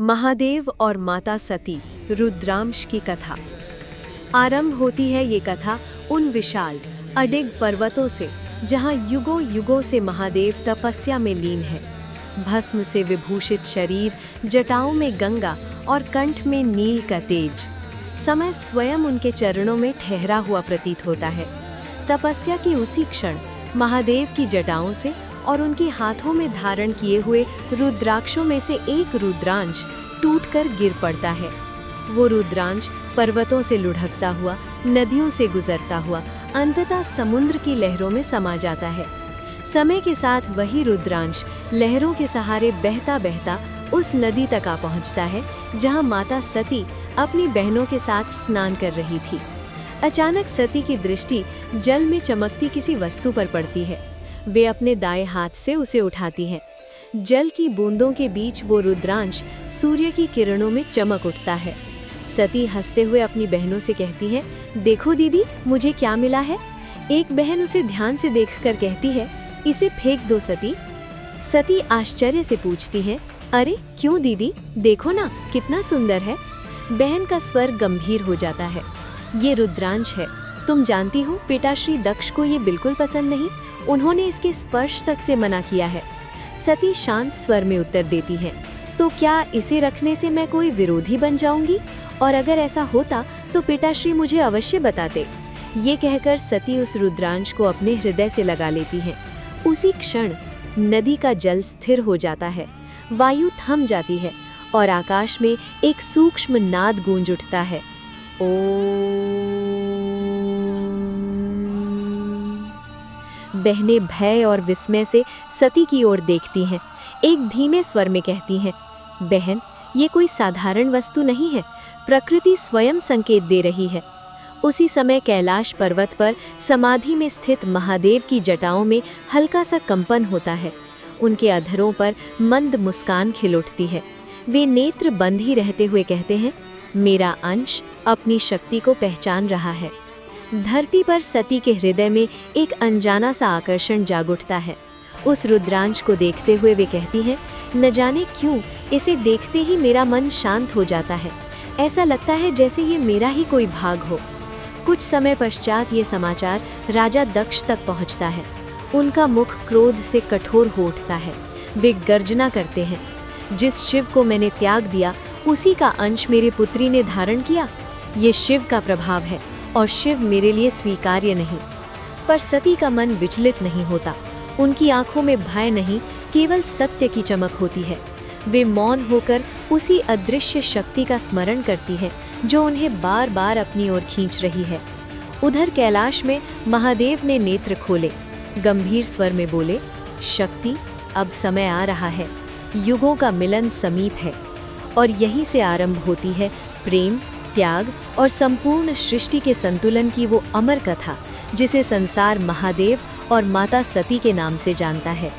महादेव और माता सती रुद्रांश की कथा। आरंभ होती है ये कथा उन विशाल अडिग पर्वतों से जहाँ युगों युगों से महादेव तपस्या में लीन है। भस्म से विभूषित शरीर, जटाओं में गंगा और कंठ में नील का तेज। समय स्वयं उनके चरणों में ठहरा हुआ प्रतीत होता है। तपस्या की उसी क्षण महादेव की जटाओं से और उनके हाथों में धारण किए हुए रुद्राक्षों में से एक रुद्रांश टूटकर गिर पड़ता है। वो रुद्रांश पर्वतों से लुढ़कता हुआ, नदियों से गुजरता हुआ अंततः समुद्र की लहरों में समा जाता है। समय के साथ वही रुद्रांश लहरों के सहारे बहता बहता उस नदी तक आ पहुंचता है जहां माता सती अपनी बहनों के साथ स्नान कर रही थी। अचानक सती की दृष्टि जल में चमकती किसी वस्तु पर पड़ती है। वे अपने दाएं हाथ से उसे उठाती हैं। जल की बूंदों के बीच वो रुद्रांश सूर्य की किरणों में चमक उठता है। सती हंसते हुए अपनी बहनों से कहती है, देखो दीदी, मुझे क्या मिला है। एक बहन उसे ध्यान से देखकर कहती है, इसे फेंक दो सती। सती आश्चर्य से पूछती है, अरे क्यों दीदी, देखो ना कितना सुंदर है। बहन का स्वर गंभीर हो जाता है, ये रुद्रांश है। तुम जानती हो पिताश्री दक्ष को ये बिल्कुल पसंद नहीं, उन्होंने इसके स्पर्श तक से मना किया है। सती शांत स्वर में उत्तर देती है, तो क्या इसे रखने से मैं कोई विरोधी बन जाऊंगी? और अगर ऐसा होता तो पिताश्री मुझे अवश्य बताते। ये कहकर सती उस रुद्रांश को अपने हृदय से लगा लेती है। उसी क्षण नदी का जल स्थिर हो जाता है, वायु थम जाती है और आकाश में एक सूक्ष्म नाद गूंज उठता है। बहनें भय और विस्मय से सती की ओर देखती हैं। एक धीमे स्वर में कहती हैं, बहन, ये कोई साधारण वस्तु नहीं है, प्रकृति स्वयं संकेत दे रही है। उसी समय कैलाश पर्वत पर समाधि में स्थित महादेव की जटाओं में हल्का सा कंपन होता है। उनके अधरों पर मंद मुस्कान खिल उठती है। वे नेत्र बंद ही रहते हुए कहते हैं, मेरा अंश अपनी शक्ति को पहचान रहा है। धरती पर सती के हृदय में एक अनजाना सा आकर्षण जाग उठता है। उस रुद्रांश को देखते हुए वे कहती हैं, न जाने क्यों इसे देखते ही मेरा मन शांत हो जाता है। ऐसा लगता है जैसे ये मेरा ही कोई भाग हो। कुछ समय पश्चात ये समाचार राजा दक्ष तक पहुंचता है। उनका मुख क्रोध से कठोर हो उठता है। वे गर्जना करते हैं, जिस शिव को मैंने त्याग दिया उसी का अंश मेरी पुत्री ने धारण किया। ये शिव का प्रभाव है और शिव मेरे लिए स्वीकार्य नहीं। पर सती का मन विचलित नहीं होता। उनकी आंखों में भय नहीं, केवल सत्य की चमक होती है। वे मौन होकर उसी अदृश्य शक्ति का स्मरण करती है जो उन्हें बार बार अपनी ओर खींच रही है। उधर कैलाश में महादेव ने नेत्र खोले, गंभीर स्वर में बोले, शक्ति, अब समय आ रहा है, युगों का मिलन समीप है। और यहीं से आरंभ होती है प्रेम, त्याग और संपूर्ण सृष्टि के संतुलन की वो अमर कथा जिसे संसार महादेव और माता सती के नाम से जानता है।